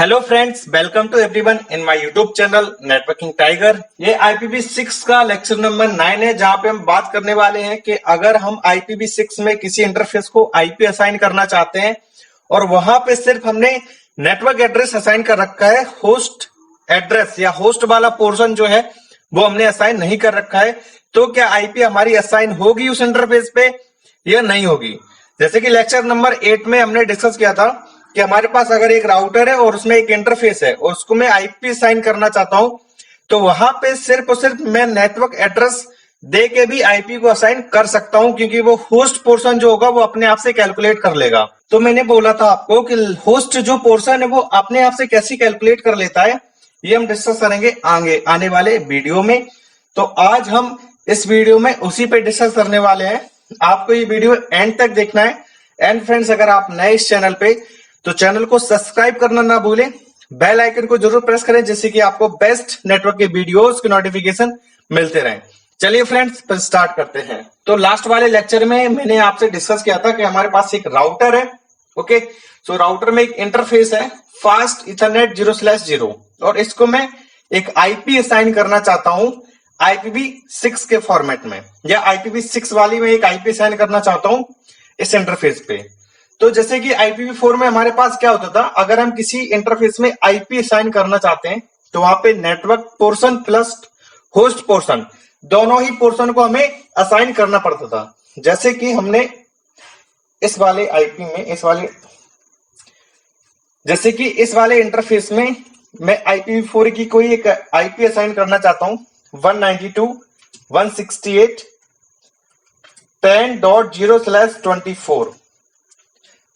Hello friends, welcome to everyone in my YouTube channel networking tiger. ये IPv6 का lecture number 9 है, जहां पे हम बात करने वाले हैं कि अगर हम IPv6 में किसी इंटरफेस को IP असाइन करना चाहते हैं और वहां पे सिर्फ हमने नेटवर्क एड्रेस असाइन कर रखा है, होस्ट एड्रेस या होस्ट वाला पोर्शन जो है वो हमने असाइन नहीं कर रखा है, तो क्या IP हमारी असाइन होगी उस इंटरफेस पे या नहीं होगी। जैसे कि लेक्चर नंबर 8 में हमने डिस्कस किया था कि हमारे पास अगर एक राउटर है और उसमें एक इंटरफेस है और उसको मैं IP असाइन करना चाहता हूं, तो वहां पे सिर्फ और सिर्फ मैं नेटवर्क एड्रेस दे के भी IP को असाइन कर सकता हूं, क्योंकि वो होस्ट पोर्शन जो होगा वो अपने आप से कैलकुलेट कर लेगा। तो मैंने बोला था आपको कि होस्ट जो पोर्शन है वो अपने आप से कैसे कैलकुलेट कर लेता है, ये हम डिस्कस करेंगे आगे आने वाले वीडियो में। तो आज हम इस वीडियो में उसी पे डिस्कस करने वाले हैं। आपको ये वीडियो एंड तक देखना है। एंड फ्रेंड्स, अगर आप नए इस चैनल पे तो चैनल को सब्सक्राइब करना ना भूलें, बेल आइकन को जरूर प्रेस करें, जिससे कि आपको बेस्ट नेटवर्क के वीडियोस के नोटिफिकेशन मिलते रहें। चलिए फ्रेंड्स, फिर स्टार्ट करते हैं। तो लास्ट वाले लेक्चर में मैंने आपसे डिस्कस किया था कि हमारे पास एक राउटर है। ओके, सो राउटर में एक इंटरफेस है फास्ट इथरनेट 0/0 और इसको मैं एक IP असाइन करना चाहता हूं IPv6 के फॉर्मेट में, या IPv6 वाली में एक IP असाइन करना चाहता हूं इस इंटरफेस पे। तो जैसे कि IPv4 में हमारे पास क्या होता था, अगर हम किसी इंटरफेस में IP असाइन करना चाहते हैं तो वहां पे network portion plus host portion दोनों ही पोर्शन को हमें असाइन करना पड़ता था। जैसे कि हमने इस वाले इस वाले इंटरफेस में मैं IPv4 की कोई एक IP असाइन करना चाहता हूं 192.168.10.0/24।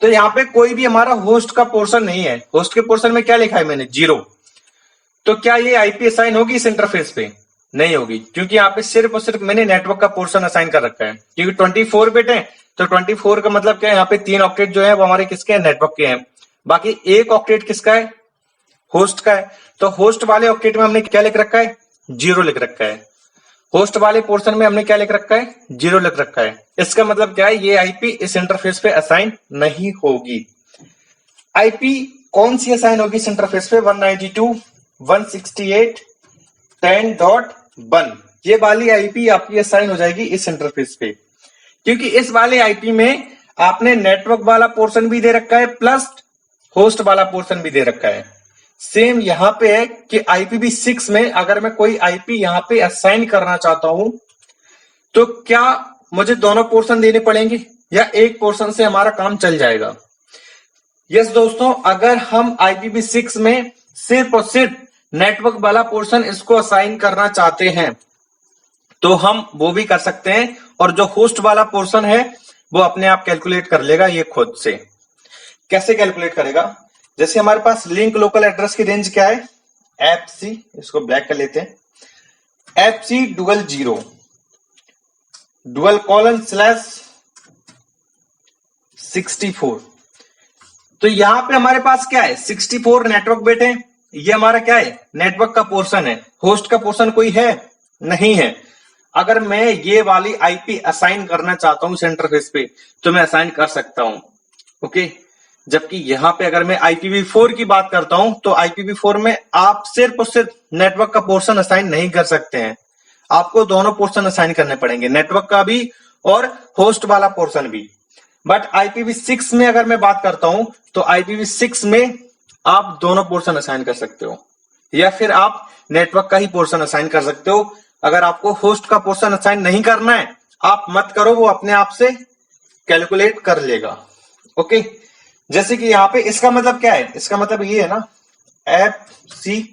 तो यहाँ पे कोई भी हमारा होस्ट का पोर्शन नहीं है। होस्ट के पोर्शन में क्या लिखा है मैंने, 0। तो क्या ये IP असाइन होगी इस इंटरफेस पे? नहीं होगी, क्योंकि यहाँ पे सिर्फ और सिर्फ मैंने नेटवर्क का पोर्शन असाइन कर रखा है। क्योंकि 24 बिट है तो 24 का मतलब क्या है, यहाँ पे 3 ऑक्टेट जो है वो हमारे किसके हैं, नेटवर्क के हैं। बाकी एक ऑक्टेट किसका है, होस्ट का है। तो होस्ट वाले ऑक्टेट में हमने क्या लिख रखा है, 0 लिख रखा है। होस्ट वाले पोर्शन में हमने क्या लिख रखा है, 0 लिख रखा है। इसका मतलब क्या है, ये IP इस इंटरफेस पे असाइन नहीं होगी। IP कौन सी असाइन होगी इस इंटरफेस पे, 192.168.10.1, ये वाली IP आपकी असाइन हो जाएगी इस इंटरफेस पे, क्योंकि इस वाले IP में आपने नेटवर्क वाला पोर्शन भी दे रखा है प्लस होस्ट वाला पोर्शन भी दे रखा है। सेम यहां पे है कि IPv6 में अगर मैं कोई IP यहां पे असाइन करना चाहता हूं तो क्या मुझे दोनों पोर्शन देने पड़ेंगे या एक पोर्शन से हमारा काम चल जाएगा? यस दोस्तों, अगर हम IPv6 में सिर्फ और सिर्फ नेटवर्क वाला पोर्शन इसको असाइन करना चाहते हैं तो हम वो भी कर सकते हैं, और जो होस्ट वाला पोर्शन है वो अपने आप कैलकुलेट कर लेगा ये खुद से। कैसे कैलकुलेट करेगा? जैसे हमारे पास लिंक लोकल एड्रेस की रेंज क्या है, FC, इसको ब्लैक कर लेते हैं, FC $:/64। तो यहां पे हमारे पास क्या है, 64 नेटवर्क बिट है। ये हमारा क्या है, नेटवर्क का पोर्शन है। होस्ट का पोर्शन कोई है नहीं है। अगर मैं ये वाली IP असाइन करना चाहता हूं इस इंटरफेस पे तो मैं असाइन कर सकता हूं। ओके, जबकि यहां पे अगर मैं IPv4 की बात करता हूं तो IPv4 में आप सिर्फ और सिर्फ नेटवर्क का पोर्शन असाइन नहीं कर सकते हैं, आपको दोनों पोर्शन असाइन करने पड़ेंगे, नेटवर्क का भी और होस्ट वाला पोर्शन भी। बट IPv6 में अगर मैं बात करता हूं तो IPv6 में आप दोनों पोर्शन असाइन कर सकते हो, या फिर आप नेटवर्क का ही पोर्शन असाइन कर सकते हो। अगर आपको होस्ट का पोर्शन असाइन नहीं करना है, आप मत करो, वो अपने आप से कैलकुलेट कर लेगा। ओके, जैसे कि यहाँ पे इसका मतलब क्या है, इसका मतलब ये है ना, FC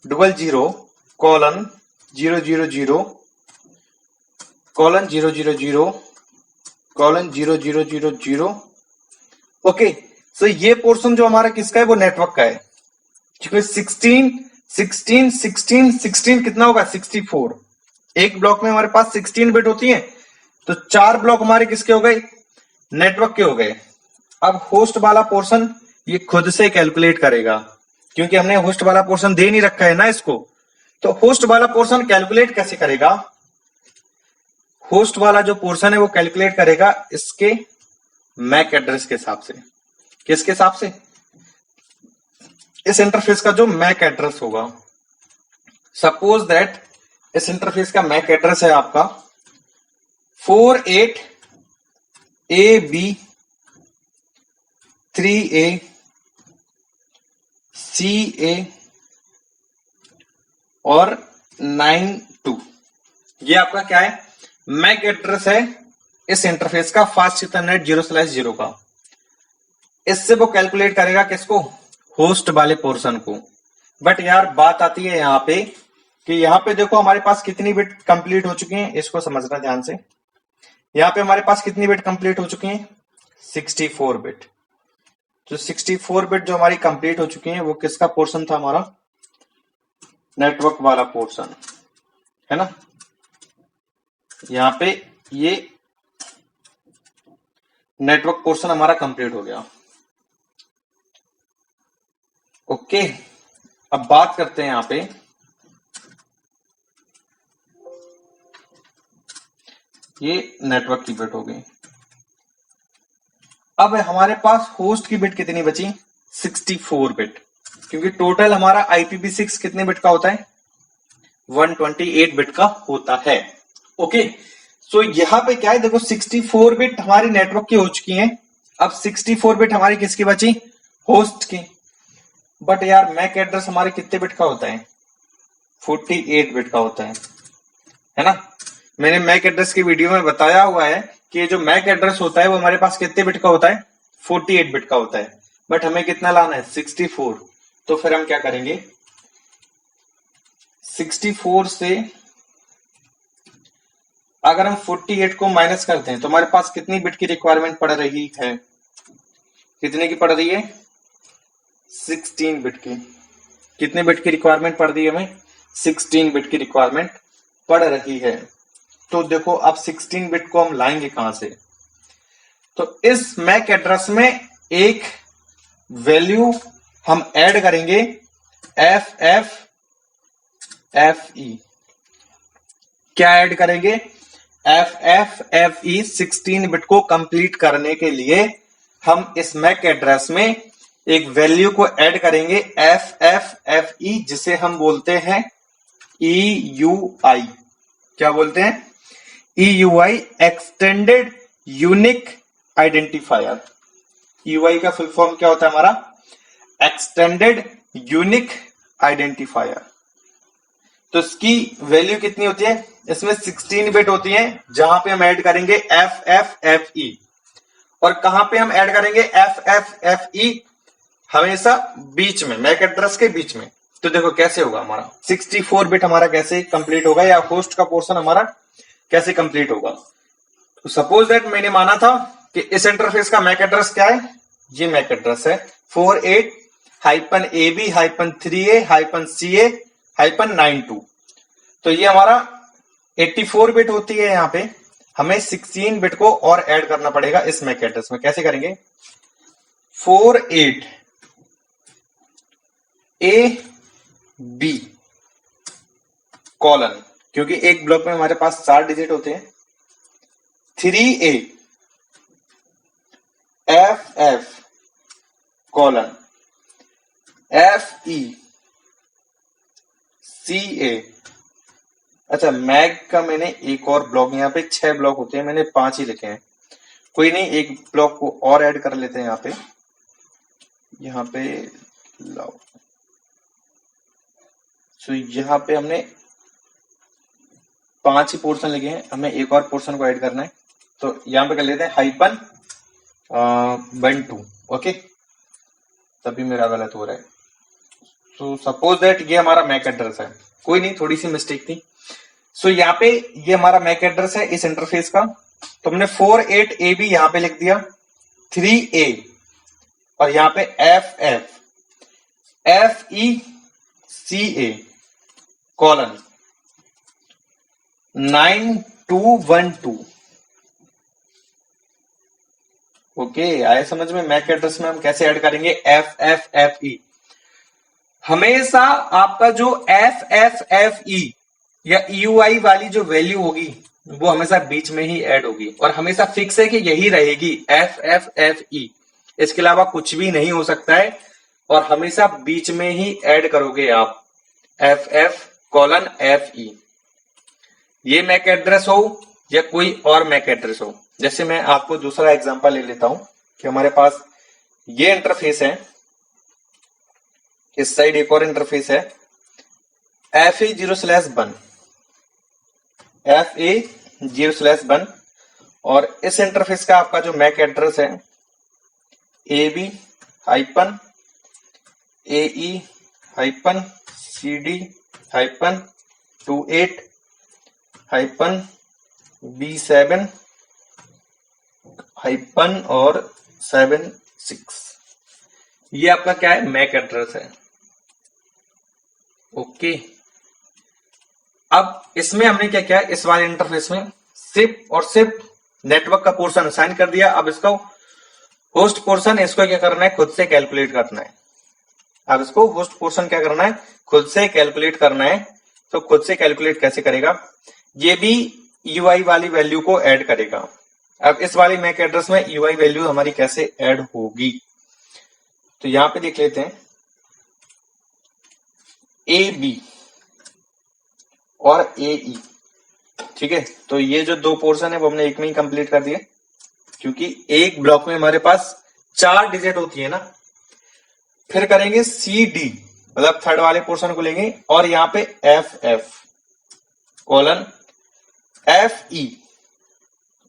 $:000:000:000:000:000। ओके, सो ये पोर्शन जो हमारा किसका है, वो नेटवर्क का है। क्योंकि 16 कितना होगा, 64। एक ब्लॉक में हमारे पास 16 बिट होती है, तो 4 ब्लॉक हमारे किसके हो गए, नेटवर्क के हो गए। अब होस्ट वाला पोर्शन ये खुद से कैलकुलेट करेगा, क्योंकि हमने होस्ट वाला पोर्शन दे नहीं रखा है ना इसको। तो होस्ट वाला पोर्शन कैलकुलेट कैसे करेगा, होस्ट वाला जो पोर्शन है वो कैलकुलेट करेगा इसके मैक एड्रेस के हिसाब से। किसके हिसाब से, इस इंटरफेस का जो मैक एड्रेस होगा, सपोज दैट इस इंटरफेस का मैक एड्रेस है आपका 48AB3A CA और 92। ये आपका क्या है, मैक एड्रेस है इस इंटरफेस का फास्ट इथरनेट 0/0 का। इससे वो कैलकुलेट करेगा किसको, होस्ट वाले पोर्शन को। बट यार बात आती है यहाँ पे कि यहाँ पे देखो हमारे पास कितनी बिट कंप्लीट हो चुकी हैं, इसको समझना ध्यान से। यहाँ पे हमारे पास कितनी बिट कंप्लीट हो चुकी हैं, 64 बिट। तो 64 बिट जो हमारी कंप्लीट हो चुकी हैं वो किसका पोर्शन था, हमारा नेटवर्क वाला पोर्शन है ना। यहाँ पे ये नेटवर्क पोर्शन हमारा कंप्लीट हो गया। ओके, अब बात करते हैं यहाँ पे ये नेटवर्क की बिट हो गई। अब हमारे पास होस्ट की बिट कितनी बची, 64 बिट, क्योंकि टोटल हमारा IPv6 कितने बिट का होता है, 128 बिट का होता है। ओके, सो यहां पे क्या है, देखो 64 बिट हमारी नेटवर्क की हो चुकी हैं। अब 64 बिट हमारी किसकी बची, होस्ट की। बट यार मैक एड्रेस हमारे कितने बिट का होता है, 48 बिट का होता है ना। मैंने मैक एड्रेस की वीडियो में बताया हुआ है कि जो मैक एड्रेस होता है वो हमारे पास कितने बिट का होता है, 48 बिट का होता है। बट हमें कितना लाना है, 64। तो फिर हम क्या करेंगे, 64 से अगर हम 48 को माइनस करते हैं तो हमारे पास कितनी बिट की रिक्वायरमेंट पड़ रही है, कितने की पड़ रही है, 16 बिट की। कितने बिट की रिक्वायरमेंट पड़ रही है हमें, 16 बिट की रिक्वायरमेंट पड़ रही है। तो देखो अब 16 बिट को हम लाएंगे कहां से, तो इस मैक एड्रेस में एक वैल्यू हम ऐड करेंगे FFFE। क्या ऐड करेंगे, FFFE। 16 बिट को कंप्लीट करने के लिए हम इस मैक एड्रेस में एक वैल्यू को ऐड करेंगे FFFE, जिसे हम बोलते हैं EUI। क्या बोलते हैं, EUI, extended unique identifier. EUI का फुल फॉर्म क्या होता है हमारा, एक्सटेंडेड यूनिक आइडेंटिफायर। तो इसकी वैल्यू कितनी होती है, इसमें 16 बिट होती है, जहां पे हम ऐड करेंगे FFFE। और कहां पे हम ऐड करेंगे FFFE, हमेशा बीच में, मैक एड्रेस के बीच में। तो देखो कैसे होगा हमारा 64 बिट हमारा कैसे कंप्लीट होगा, या होस्ट का पोर्शन हमारा कैसे कंप्लीट होगा। तो सपोज दैट मैंने माना था कि इस इंटरफेस का मैक एड्रेस क्या है, ये मैक एड्रेस है 48-AB-3A-CA-92। तो ये हमारा 84 बिट होती है। यहाँ पे हमें 16 बिट को और ऐड करना पड़ेगा इस मैक एड्रेस में। कैसे करेंगे, 48AB कॉलन, क्योंकि एक ब्लॉक में हमारे पास 4 डिजिट होते हैं, 3A FF colon FE CA। अच्छा, मैग का मैंने एक और ब्लॉक, यहाँ पे 6 ब्लॉक होते हैं, मैंने 5 ही लिखे हैं। कोई नहीं, एक ब्लॉक को और ऐड कर लेते हैं यहाँ पे लाओ। तो यहाँ पे हमने 5 ही पोर्शन लिखे हैं, हमें एक और पोर्शन को ऐड करना है। तो यहाँ पे कर लेते हैं -12। ओके, तभी मेरा गलत हो रहा है। तो सपोज दैट ये हमारा मैक एड्रेस है, कोई नहीं, थोड़ी सी मिस्टेक थी। सो यहाँ पे ये हमारा मैक एड्रेस है इस इंटरफेस का। तो हमने 48AB यहाँ पे लिख दिया, 3A और यहाँ पे FF FE CA colon 9212। Okay, आए समझ में, मैक एड्रेस में हम कैसे ऐड करेंगे FFFE। हमेशा आपका जो FFFE या EUI वाली जो वैल्यू होगी वो हमेशा बीच में ही ऐड होगी, और हमेशा फिक्स है कि यही रहेगी FFFE। इसके अलावा कुछ भी नहीं हो सकता है। और हमेशा बीच में ही ऐड करोगे आप FF:FE। ये मैक एड्रेस हो या कोई और मैक एड्रेस हो। जैसे मैं आपको दूसरा एग्जांपल ले लेता हूं कि हमारे पास ये इंटरफेस है, इस साइड एक और इंटरफेस है FE0/1 FE0/1 और इस इंटरफेस का आपका जो मैक एड्रेस है AB-AE-CD-B7 और 76। ये आपका क्या है, मैक एड्रेस है। ओके, अब इसमें हमने क्या किया, इस वाले इंटरफेस में सिर्फ और सिर्फ नेटवर्क का पोर्शन असाइन कर दिया। अब इसको होस्ट पोर्शन, इसको क्या करना है, खुद से कैलकुलेट करना है। अब इसको होस्ट पोर्शन क्या करना है, खुद से कैलकुलेट करना है। तो खुद से कैलकुलेट कैसे करेगा, ये भी यूआई वाली वैल्यू को ऐड करेगा। अब इस वाली मैक एड्रेस में यूआई वैल्यू हमारी कैसे ऐड होगी, तो यहां पे देख लेते हैं AB और AE। ठीक है, तो ये जो दो पोर्शन है वो हमने एक में ही कंप्लीट कर दिए, क्योंकि एक ब्लॉक में हमारे पास 4 डिजिट होती है ना। फिर करेंगे CD, मतलब थर्ड वाले पोर्शन को लेंगे और यहां पे FF:FE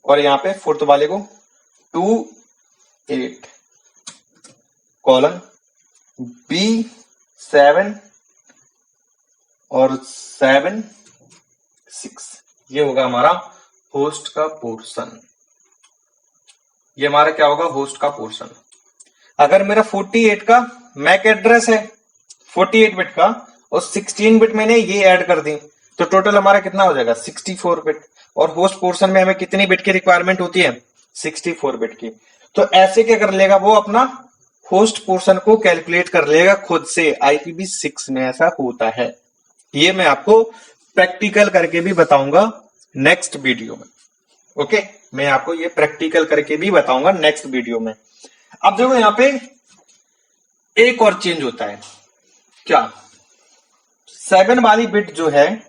और यहां पे फोर्थ वाले को 28 B7 और 76। ये होगा हमारा होस्ट का पोर्शन। ये हमारा क्या होगा, होस्ट का पोर्शन। अगर मेरा 48 का मैक एड्रेस है, 48 बिट का, और 16 बिट मैंने ये ऐड कर दी, तो टोटल हमारा कितना हो जाएगा, 64 बिट। और होस्ट पोर्शन में हमें कितनी बिट की रिक्वायरमेंट होती है, 64 बिट की। तो ऐसे क्या कर लेगा वो, अपना होस्ट पोर्शन को कैलकुलेट कर लेगा खुद से। IPv6 में ऐसा होता है। ये मैं आपको प्रैक्टिकल करके भी बताऊंगा नेक्स्ट वीडियो में। ओके, मैं आपको ये प्रैक्टिकल करके भी बताऊंगा नेक्स्ट वीडियो में। अब देखो यहां पे एक और चेंज होता है, क्या, 7 वाली बिट जो है,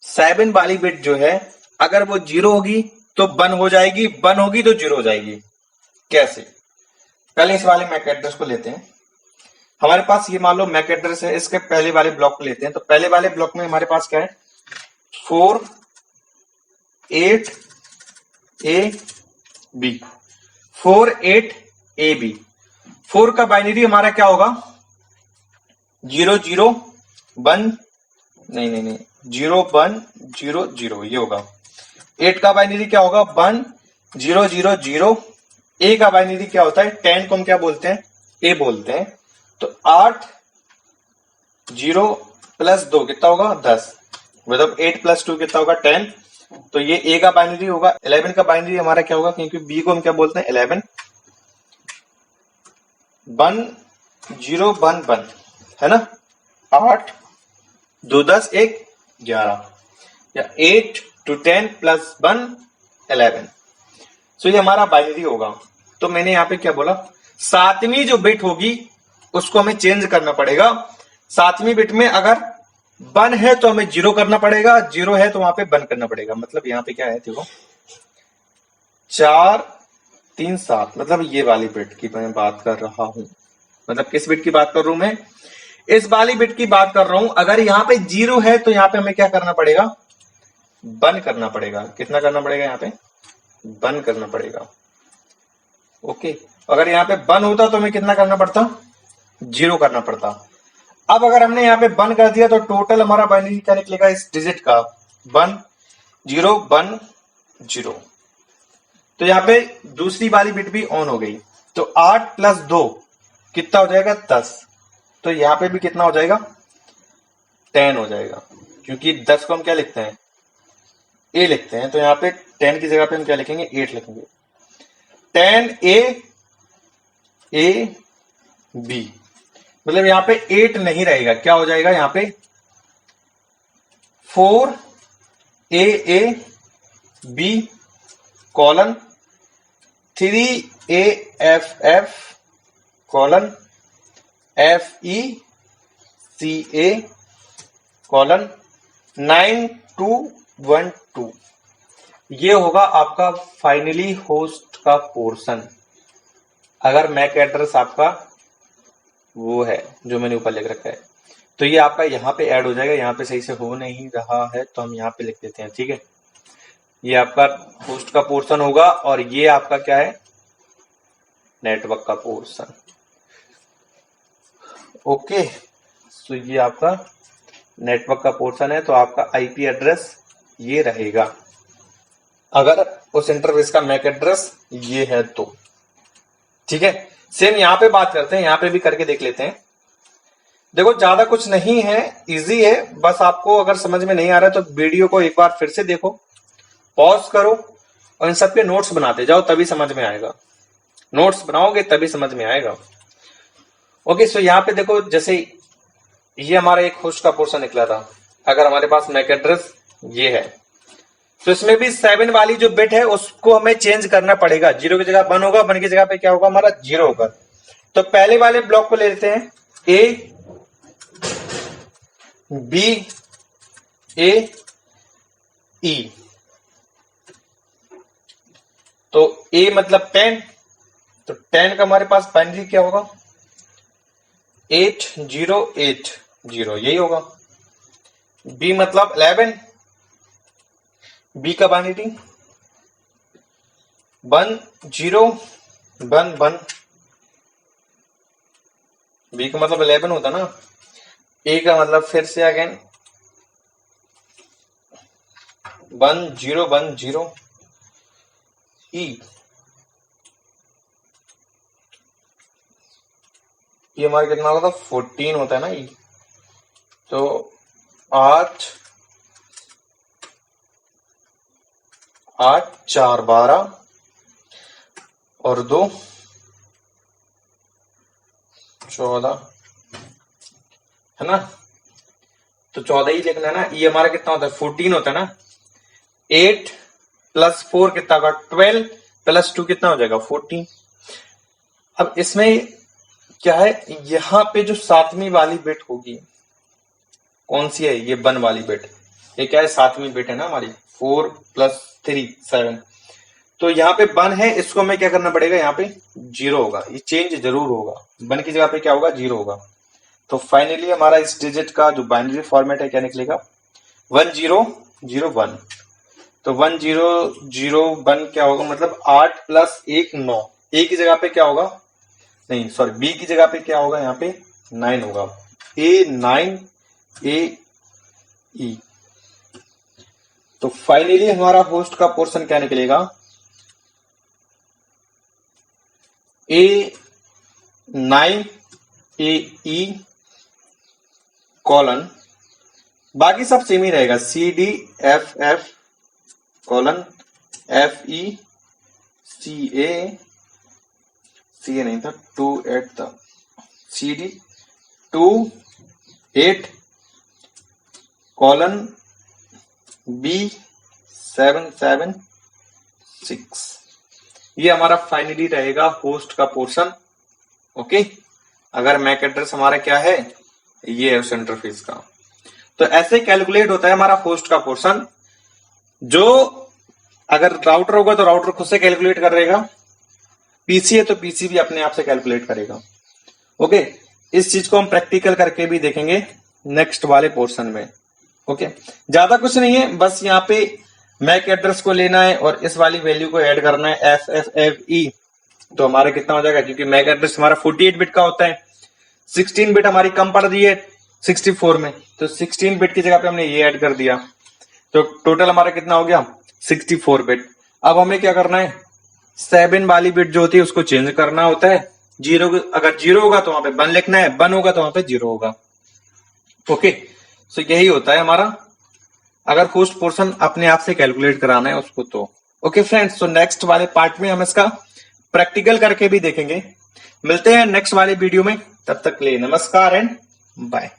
7 वाली बिट जो है, अगर वो 0 होगी तो 1 हो जाएगी, 1 होगी तो 0 हो जाएगी। कैसे, पहले इस वाले मैक एड्रेस को लेते हैं। हमारे पास ये मान लो मैक एड्रेस है, इसके पहले वाले ब्लॉक को लेते हैं। तो पहले वाले ब्लॉक में हमारे पास क्या है, 48AB 48AB। 4 का बाइनरी हमारा क्या होगा, 001, नहीं 0100, ये होगा। 8 का बाइनरी क्या होगा, 1000। ए का बाइनरी क्या होता है, 10 को हम क्या बोलते हैं, ए बोलते हैं। तो 8 0 + 2 कितना होगा, 10, मतलब 8 + 2 कितना होगा, 10। तो ये ए का बाइनरी होगा। 11 का बाइनरी हमारा क्या होगा, क्योंकि बी को हम क्या बोलते हैं, 11 1011 है ना। 8 2 10 1 11, या 8 to 10 + 1 11। सो ये हमारा बाइनरी होगा। तो मैंने यहां पे क्या बोला, 7वीं जो बिट होगी उसको हमें चेंज करना पड़ेगा। 7वीं बिट में अगर 1 है तो हमें 0 करना पड़ेगा, 0 है तो वहां पे 1 करना पड़ेगा। मतलब यहां पे क्या है, देखो 4 3 7, मतलब ये वाली बिट की मैं बात कर रहा हूं। मतलब किस बिट की बात कर रहा हूं मैं, इस वाली बिट की बात कर रहा हूं। अगर यहां पे 0 है तो यहां पे हमें क्या करना पड़ेगा, 1 करना पड़ेगा। कितना करना पड़ेगा, यहां पे 1 करना पड़ेगा। ओके, अगर यहां पे 1 होता तो हमें कितना करना पड़ता, 0 करना पड़ता। अब अगर हमने यहां पे 1 कर दिया तो टोटल हमारा बाइनरी क्या निकलेगा इस डिजिट का, 1 0 1 0। तो यहां पे दूसरी वाली बिट भी ऑन हो गई। तो 8 + 2 कितना हो जाएगा, 10। तो यहां पे भी कितना हो जाएगा, 10 हो जाएगा, क्योंकि 10 को हम क्या लिखते हैं, ए लिखते हैं। तो यहां पे 10 की जगह पे हम क्या लिखेंगे, 8 लिखेंगे। 10A B, मतलब यहां पे 8 नहीं रहेगा, क्या हो जाएगा यहां पे 4AA B: 3AFF: colon FECA colon 9212। ये होगा आपका फाइनली होस्ट का पोर्शन। अगर मैक एड्रेस आपका वो है जो मैंने ऊपर लिख रखा है, तो ये आपका यहाँ पे ऐड हो जाएगा। यहाँ पे सही से हो नहीं रहा है तो हम यहाँ पे लिख देते हैं, ठीक है। ये आपका होस्ट का पोर्शन होगा और ये आपका क्या है, नेटवर्क का पोर्शन। ओके, तो ये आपका नेटवर्क का पोर्शन है, तो आपका आईपी एड्रेस ये रहेगा अगर उस इंटरफेस का मैक एड्रेस ये है तो, ठीक है। सेम यहाँ पे बात करते हैं, यहाँ पे भी करके देख लेते हैं। देखो ज्यादा कुछ नहीं है, इजी है। बस आपको अगर समझ में नहीं आ रहा है तो वीडियो को एक बार फिर से देखो, पॉज करो और इन सब के नोट्स बनाते जाओ, तभी समझ में आएगा। नोट्स बनाओगे तभी समझ में आएगा। ओके, सो यहाँ पे देखो, जैसे ये हमारा एक होस्ट का पोर्शन निकला था। अगर हमारे पास मैक एड्रेस ये है तो इसमें भी 7 वाली जो बिट है उसको हमें चेंज करना पड़ेगा। 0 की जगह 1 होगा, 1 की जगह पे क्या होगा, हमारा 0 होगा। तो पहले वाले ब्लॉक को ले लेते हैं, A B A E। तो A मतलब 10, तो 10 का हमारे पास बाइनरी क्या होगा, 8080, यही होगा। B मतलब 11, B का बाइनरी 1011, B का मतलब 11 होता ना। A का मतलब फिर से अगेन 1010 E। ये हमारा कितना होगा, 14 होता है ना E। तो 8 4 12 और 2 14 है ना। तो 14 ही लिखना है ना। ये हमारा कितना होता है, 14 होता है ना। 8 + 4 कितना होगा, 12 + 2 कितना हो जाएगा, 14। अब इसमें क्या है, यहां पे जो 7वीं वाली बिट होगी कौन सी है, ये 1 वाली बिट। ये क्या है, 7वीं बिट है ना हमारी, 4 + 3 7। तो यहाँ पे 1 है, इसको हमें क्या करना पड़ेगा, यहाँ पे 0 होगा। ये चेंज जरूर होगा, 1 की जगह पे क्या होगा, 0 होगा। तो फाइनली हमारा इस डिजिट का जो बाइनरी फॉर्मेट है क्या निकलेगा, 1001। तो 1001 क्या होगा, मतलब 8 + 1 9। ए की जगह पे क्या होगा, नहीं सॉरी, बी की जगह पे क्या होगा, यहाँ पे 9 होगा। A9 AE। तो फाइनली हमारा होस्ट का पोर्शन क्या निकलेगा, A9 AE कॉलन, बाकी सब सेम ही रहेगा, CDFF कॉलन FECA, CA नहीं था, 28 था, CD28 कॉलन B776। ये हमारा फाइनली रहेगा होस्ट का पोर्शन। ओके, अगर मैक एड्रेस हमारा क्या है, ये है उस इंटरफेस का। तो ऐसे कैलकुलेट होता है हमारा होस्ट का पोर्शन। जो अगर राउटर होगा तो राउटर खुद से कैलकुलेट कर रहेगा, पीसी है तो पीसी भी अपने आप से कैलकुलेट करेगा। ओके, इस चीज को हम प्रैक्टिकल करके भी देखेंगे नेक्स्ट वाले पोर्शन में। ओके, ज्यादा कुछ नहीं है, बस यहाँ पे मैक एड्रेस को लेना है और इस वाली वैल्यू को ऐड करना है, FFFE। तो हमारा कितना हो जाएगा, क्योंकि मैक एड्रेस हमारा 48 बिट का होता है, 16 बिट हमारी कम पड़ रही है 64 में, तो 16 बिट की जगह पे हमने ये ऐड कर दिया। तो टोटल हमारा कितना हो गया, 64 बिट। अब हमें क्या करना है, 7 वाली बिट जो होती है उसको चेंज करना होता है। 0 अगर 0 होगा तो वहां पे 1 लिखना है, 1 होगा तो वहां पे 0 होगा। ओके, सो यही होता है हमारा, अगर होस्ट पोर्शन अपने आप से कैलकुलेट कराना है उसको तो। ओके फ्रेंड्स, सो नेक्स्ट वाले पार्ट में हम इसका प्रैक्टिकल करके भी देखेंगे। मिलते हैं नेक्स्ट वाले वीडियो में, तब तक के लिए नमस्कार एंड बाय।